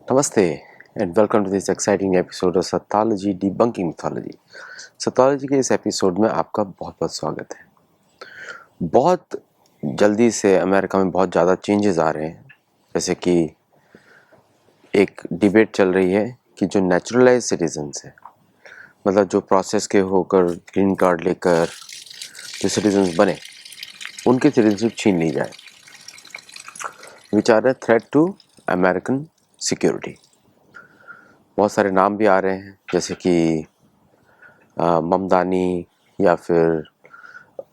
Namaste and welcome to this exciting episode of Sathology Debunking Mythology। सतोलॉजी के इस episode में आपका बहुत बहुत स्वागत है। बहुत जल्दी से अमेरिका में बहुत ज़्यादा चेंजेस आ रहे हैं, जैसे कि एक डिबेट चल रही है कि जो नेचुरलाइज सिटीजन्स हैं, मतलब जो प्रोसेस के होकर ग्रीन कार्ड लेकर जो सिटीजन्स बने, उनकी सिटीजनशिप छीन ली जाए, which are a threat to American security. बहुत सारे नाम भी आ रहे हैं, जैसे कि ममदानी या फिर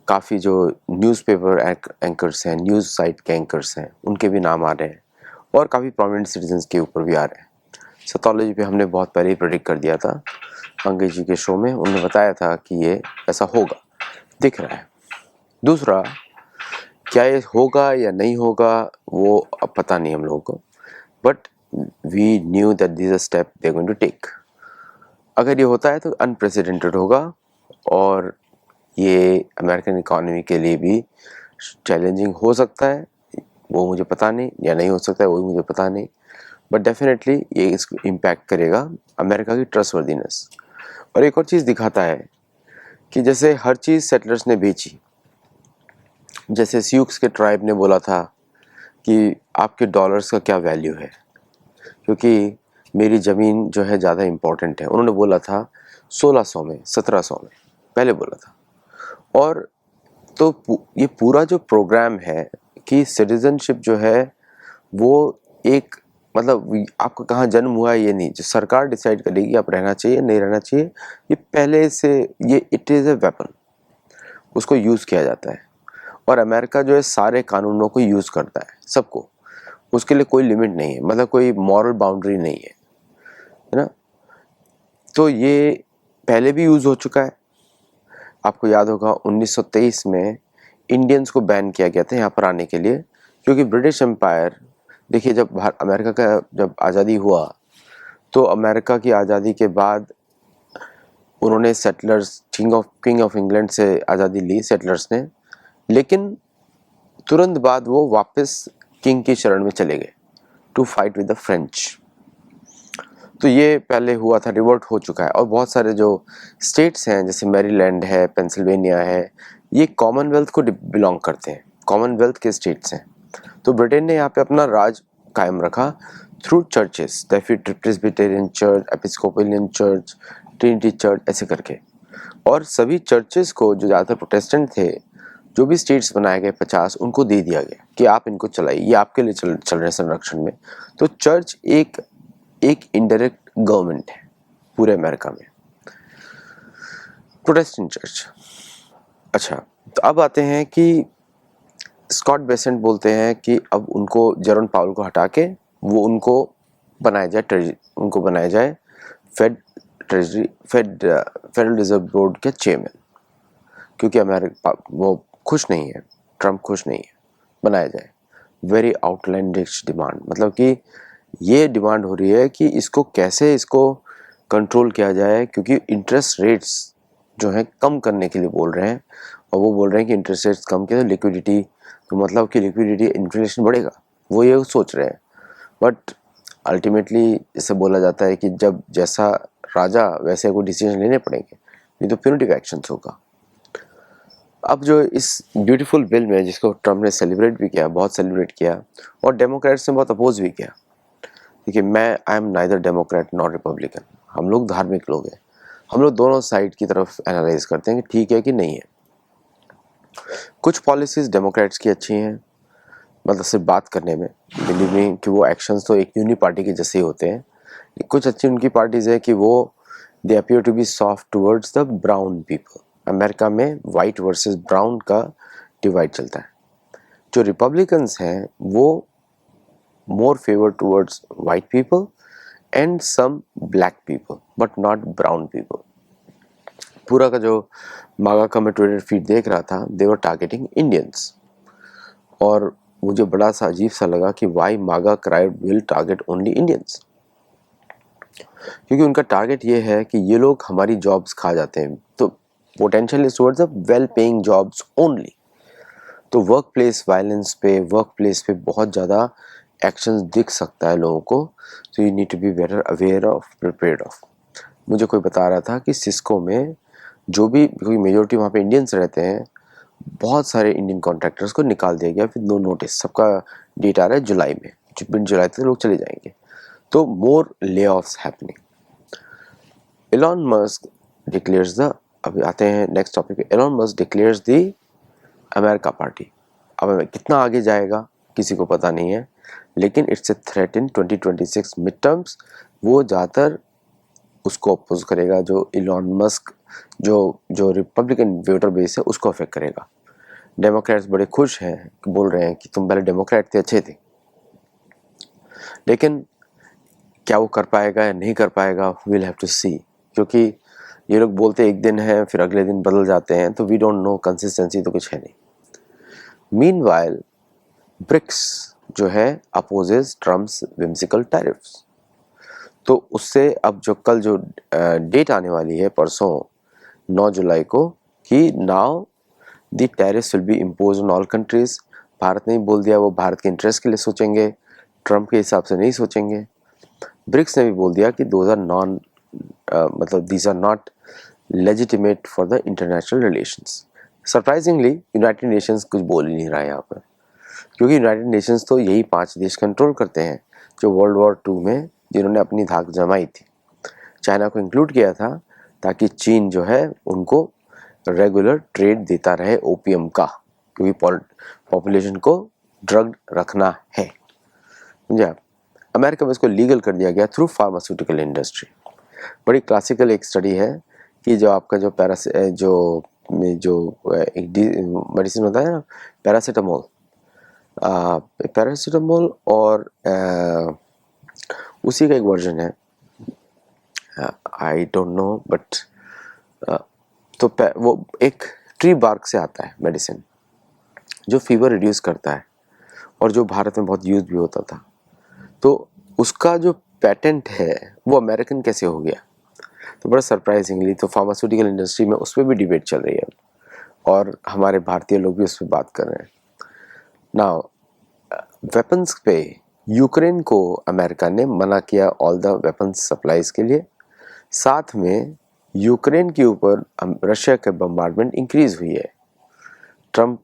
काफ़ी जो न्यूज़पेपर एंकर्स हैं, न्यूज़ साइट के एंकर्स हैं, उनके भी नाम आ रहे हैं और काफ़ी प्रोमिनेंट सिटीजन्स के ऊपर भी आ रहे हैं। सतोलॉजी पे हमने बहुत पहले ही प्रेडिक्ट कर दिया था, अंग्रेज जी के शो में उन्होंने बताया था कि ये ऐसा होगा, दिख रहा है। दूसरा, क्या ये होगा या नहीं होगा वो अब पता नहीं हम लोगों को, but we knew that this a step they are going to take. अगर ये होता है तो अनप्रेसिडेंटेड होगा और ये अमेरिकन इकोनॉमी के लिए भी चैलेंजिंग हो सकता है, वो मुझे पता नहीं, या नहीं हो सकता है वो मुझे पता नहीं, बट डेफिनेटली ये इसको इम्पैक्ट करेगा अमेरिका की ट्रस्टवर्दीनेस। और एक और चीज़ दिखाता है कि जैसे हर चीज़ सेटलर्स ने बेची, जैसे सियूक्स के ट्राइब ने बोला था कि आपके डॉलर्स का क्या वैल्यू है, क्योंकि मेरी ज़मीन जो है ज़्यादा इम्पोर्टेंट है। उन्होंने बोला था 1600 में, 1700 में पहले बोला था। और तो ये पूरा जो प्रोग्राम है कि सिटीजनशिप जो है वो एक, मतलब आपका कहाँ जन्म हुआ है ये नहीं, जो सरकार डिसाइड करेगी आप रहना चाहिए नहीं रहना चाहिए, ये पहले से ये इट इज़ ए वेपन, उसको यूज़ किया जाता है। और अमेरिका जो है सारे कानूनों को यूज़ करता है, सबको, उसके लिए कोई लिमिट नहीं है, मतलब कोई मॉरल बाउंड्री नहीं है ना। तो ये पहले भी यूज़ हो चुका है। आपको याद होगा 1923 में इंडियंस को बैन किया गया था यहाँ पर आने के लिए, क्योंकि ब्रिटिश एम्पायर, देखिए जब अमेरिका का जब आज़ादी हुआ तो अमेरिका की आज़ादी के बाद उन्होंने सेटलर्स, किंग ऑफ इंग्लैंड से आज़ादी ली सेटलर्स ने, लेकिन तुरंत बाद वो वापस किंग की शरण में चले गए to fight with the French. तो ये पहले हुआ था, रिवर्ट हो चुका है। और बहुत सारे जो स्टेट्स हैं जैसे मैरीलैंड है, पेंसिल्वेनिया है, ये कॉमनवेल्थ को बिलोंग करते हैं, कॉमनवेल्थ के स्टेट्स हैं। तो ब्रिटेन ने यहाँ पे अपना राज कायम रखा through churches, Presbyterian church, Episcopian church, Trinity church, ऐसे करके। और सभी चर्चेस को, जो ज़्यादातर प्रोटेस्टेंट थे, जो भी स्टेट्स बनाए गए 50, उनको दे दिया गया कि आप इनको चलाइए, ये आपके लिए चल रहे हैं संरक्षण में। तो चर्च एक इनडायरेक्ट गवर्नमेंट है पूरे अमेरिका में, प्रोटेस्टेंट चर्च। अच्छा, तो अब आते हैं कि स्कॉट बेसेंट बोलते हैं कि अब उनको, जेरोम पावेल को हटा के वो उनको बनाया जाए फेडरल रिजर्व बोर्ड के चेयरमैन, क्योंकि अमेरिका वो खुश नहीं है, ट्रम्प खुश नहीं है, बनाया जाए। वेरी आउटलैंडिश डिमांड, मतलब कि ये डिमांड हो रही है कि इसको कैसे कंट्रोल किया जाए, क्योंकि इंटरेस्ट रेट्स जो हैं कम करने के लिए बोल रहे हैं। और वो बोल रहे हैं कि इंटरेस्ट रेट्स कम किया तो लिक्विडिटी, तो मतलब कि लिक्विडिटी, इन्फ्लेशन बढ़ेगा, वो ये सोच रहे हैं। बट अल्टीमेटली इसे बोला जाता है कि जब जैसा राजा वैसे कोई डिसीजन लेने पड़ेंगे, नहीं तो प्यूनिटिव एक्शंस होगा। अब जो इस ब्यूटीफुल बिल में, जिसको ट्रम्प ने सेलिब्रेट भी किया, बहुत सेलिब्रेट किया, और डेमोक्रेट्स ने बहुत अपोज भी किया। देखिए, I am neither Democrat not Republican, हम लोग धार्मिक लोग हैं, हम लोग दोनों साइड की तरफ एनालाइज करते हैं कि ठीक है कि नहीं है। कुछ पॉलिसीज़ डेमोक्रेट्स की अच्छी हैं, मतलब सिर्फ बात करने में, बिलीव मी कि वो एक्शंस तो एक यूनि पार्टी के जैसे ही होते हैं। कुछ अच्छी उनकी पार्टीज़ है कि वो they appear to be soft towards the brown people. America में वाइट वर्सेस ब्राउन का डिवाइड चलता है। जो रिपब्लिकन्स हैं वो more favour towards white people and some black people, but not brown people. पूरा का जो मागा का मैं ट्विटर फीड देख रहा था, दे वर टारगेटिंग इंडियंस। और मुझे बड़ा सा अजीब सा लगा कि वाई मागा cried will target only Indians, क्योंकि उनका टारगेट ये है कि ये लोग हमारी जॉब्स खा जाते हैं। तो potential is towards the well paying jobs only. तो वर्क प्लेस वायलेंस पे, वर्क प्लेस पे बहुत ज़्यादा एक्शंस दिख सकता है लोगों को, तो you need to be better aware of, prepared of. मुझे कोई बता रहा था कि सिस्को में जो भी, क्योंकि मेजोरिटी वहाँ पे इंडियंस रहते हैं, बहुत सारे इंडियन कॉन्ट्रैक्टर्स को निकाल दिया गया फिर नो नोटिस। सबका डेट आ रहा है जुलाई में, मिड जुलाई तक लोग चले जाएंगे। तो मोर ले offs happening. Elon Musk declares the, अभी आते हैं नेक्स्ट टॉपिक पे। Elon Musk declares the America party. अब कितना आगे जाएगा किसी को पता नहीं है, लेकिन it's a threat in 2026 mid terms. वो ज़्यादातर उसको अपोज करेगा, जो एलॉन मस्क जो रिपब्लिकन वोटर बेस है उसको अफेक्ट करेगा। डेमोक्रेट्स बड़े खुश हैं, बोल रहे हैं कि तुम पहले डेमोक्रेट थे, अच्छे थे, लेकिन क्या वो कर पाएगा या नहीं कर पाएगा, विल हैव टू सी। क्योंकि ये लोग बोलते एक दिन है फिर अगले दिन बदल जाते हैं, तो वी डोंट नो, कंसिस्टेंसी तो कुछ है नहीं। मीनवाइल ब्रिक्स जो है अपोजेस ट्रम्प्स विम्सिकल टैरिफ्स। तो उससे अब जो कल जो डेट आने वाली है परसों 9 जुलाई को, कि now the tariffs will be impose on all countries. Bharat ने ही बोल दिया वो भारत के इंटरेस्ट के लिए सोचेंगे, ट्रम्प के हिसाब से नहीं सोचेंगे। ब्रिक्स ने भी बोल दिया कि दोज आर नॉन, मतलब these are not legitimate for the international relations. Surprisingly United Nations कुछ बोल ही नहीं रहा है यहाँ पर, क्योंकि यूनाइटेड नेशंस तो यही 5 देश कंट्रोल करते हैं जो वर्ल्ड वॉर 2 में जिन्होंने अपनी धाक जमाई थी। चाइना को इंक्लूड किया था ताकि चीन जो है उनको रेगुलर ट्रेड देता रहे ओपीएम का, क्योंकि पॉपुलेशन को ड्रग रखना है, समझे आप। अमेरिका में इसको लीगल कर दिया गया थ्रू फार्मास्यूटिकल इंडस्ट्री। बड़ी क्लासिकल एक स्टडी है कि जो आपका जो एक मेडिसिन होता है ना, पैरासीटामोल और उसी का एक वर्जन है, आई डोंट नो बट, तो वो एक ट्री बार्क से आता है मेडिसिन जो फीवर रिड्यूस करता है और जो भारत में बहुत यूज भी होता था। तो उसका जो पेटेंट है वो अमेरिकन कैसे हो गया, तो बड़ा सरप्राइजिंगली तो फार्मास्यूटिकल इंडस्ट्री में उस पर भी डिबेट चल रही है और हमारे भारतीय लोग भी उस पर बात कर रहे हैं। नाउ वेपन्स पे यूक्रेन को अमेरिका ने मना किया ऑल द वेपन्स सप्लाईज के लिए। साथ में यूक्रेन के ऊपर रशिया के बम्बार्डमेंट इंक्रीज हुई है। ट्रम्प,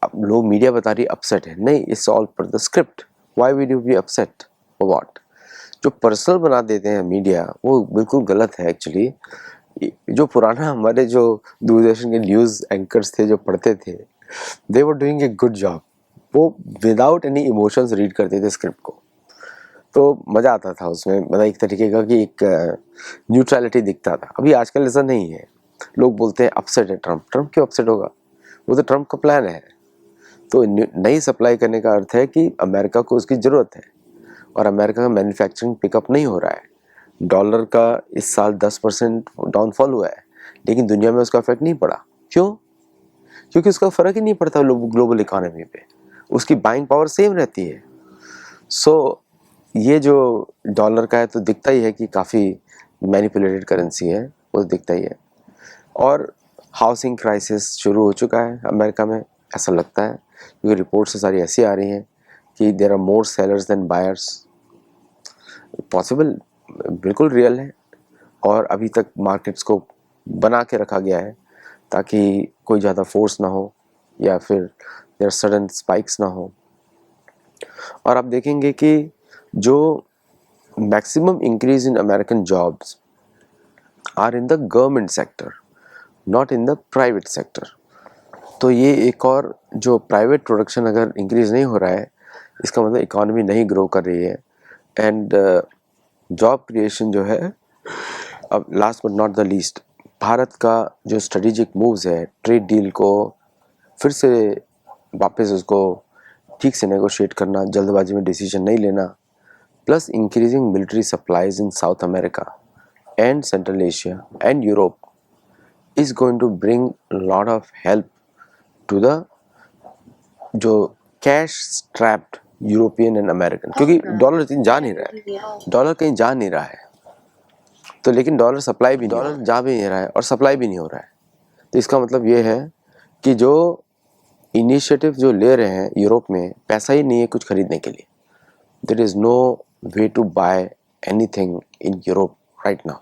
अब लोग मीडिया बता रही अपसेट है, नहीं, इट्स ऑल पर the script. Why will you be upset for what? जो पर्सनल बना देते हैं मीडिया वो बिल्कुल गलत है एक्चुअली। जो पुराना हमारे जो दूरदर्शन के न्यूज़ एंकर्स थे जो पढ़ते थे, they were doing a good job. वो विदाउट एनी इमोशंस रीड करते थे स्क्रिप्ट को, तो मज़ा आता था उसमें, मतलब एक तरीके का कि एक न्यूट्रलिटी दिखता था। अभी आजकल ऐसा नहीं है। लोग बोलते हैं अपसेट है ट्रम्प। ट्रम्प क्यों अपसेट होगा? वो तो ट्रम्प का प्लान है। तो नई सप्लाई करने का अर्थ है कि अमेरिका को उसकी ज़रूरत है और अमेरिका का मैन्युफैक्चरिंग पिकअप नहीं हो रहा है। डॉलर का इस साल 10% डाउनफॉल हुआ है, लेकिन दुनिया में उसका इफेक्ट नहीं पड़ा। क्यों? क्योंकि उसका फ़र्क ही नहीं पड़ता ग्लोबल इकोनॉमी पे, उसकी बाइंग पावर सेम रहती है। सो ये जो डॉलर का है तो दिखता ही है कि काफ़ी मैनिपुलेटेड करेंसी है, वो दिखता ही है। और हाउसिंग क्राइसिस शुरू हो चुका है अमेरिका में, ऐसा लगता है, क्योंकि रिपोर्ट्स से सारी ऐसी आ रही हैं कि there are more sellers than buyers. Possible, बिल्कुल रियल है। और अभी तक मार्केट्स को बना के रखा गया है ताकि कोई ज़्यादा फोर्स ना हो या फिर देयर सडन स्पाइक्स ना हो। और आप देखेंगे कि जो maximum increase in American jobs are in the government sector, not in the private sector. तो ये एक और, जो प्राइवेट प्रोडक्शन अगर इंक्रीज नहीं हो रहा है, इसका मतलब इकोनॉमी नहीं ग्रो कर रही है। एंड जॉब क्रिएशन जो है, अब last but not the least, Bharat का जो स्ट्रेटेजिक मूव्स है, ट्रेड डील को फिर से वापस उसको ठीक से नेगोशिएट करना, जल्दबाजी में डिसीजन नहीं लेना, plus increasing military supplies in South America and Central Asia and Europe is going to bring lot of help to the जो cash strapped European and American, क्योंकि डॉलर कहीं जा नहीं रहा है, डॉलर कहीं जा नहीं रहा है। तो लेकिन डॉलर सप्लाई भी, डॉलर जा भी नहीं रहा है और सप्लाई भी नहीं हो रहा है। तो इसका मतलब ये है कि जो इनिशिएटिव जो ले रहे हैं यूरोप में, पैसा ही नहीं है कुछ खरीदने के लिए, there is no way to buy anything in Europe right now.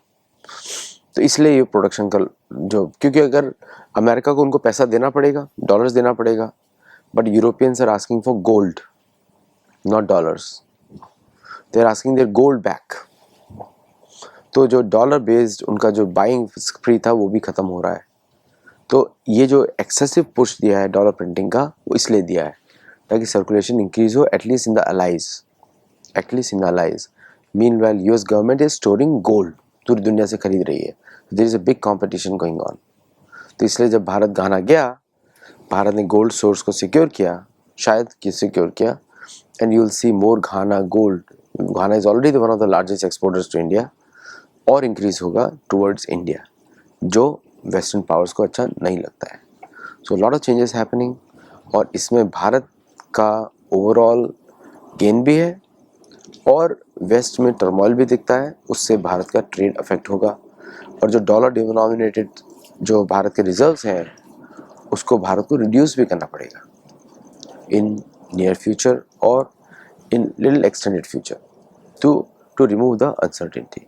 तो इसलिए ये प्रोडक्शन का जो, क्योंकि अगर अमेरिका को उनको पैसा देना पड़ेगा, डॉलर्स देना पड़ेगा, but Europeans are asking for gold not dollars, they are asking their gold back. तो जो डॉलर बेस्ड उनका जो बाइंग फ्री था वो भी ख़त्म हो रहा है। तो ये जो एक्सेसिव पुश दिया है डॉलर प्रिंटिंग का, वो इसलिए दिया है ताकि सर्कुलेशन इंक्रीज हो, at least in the allies, at least in the allies. Meanwhile US government is storing gold, पूरी दुनिया से खरीद रही है, there is a big competition going on. तो इसलिए जब भारत घाना गया, भारत ने गोल्ड सोर्स को सिक्योर किया, शायद कि सिक्योर किया, and you will see more Ghana gold. Ghana is already one of the largest exporters to India, और इंक्रीज होगा टुवर्ड्स इंडिया, जो वेस्टर्न पावर्स को अच्छा नहीं लगता है। So lot of changes happening, और इसमें भारत का ओवरऑल गेन भी है, और वेस्ट में टर्मोइल भी दिखता है, उससे भारत का ट्रेड अफेक्ट होगा, और जो डॉलर डिनोमिनेटेड जो भारत के रिजर्व्स हैं उसको भारत को रिड्यूस भी करना पड़ेगा इन नियर फ्यूचर और in little extended future to remove the uncertainty.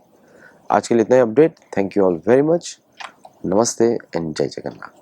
आज के लिए इतना ही update. Thank you all very much. नमस्ते एंड जय जगन्नाथ।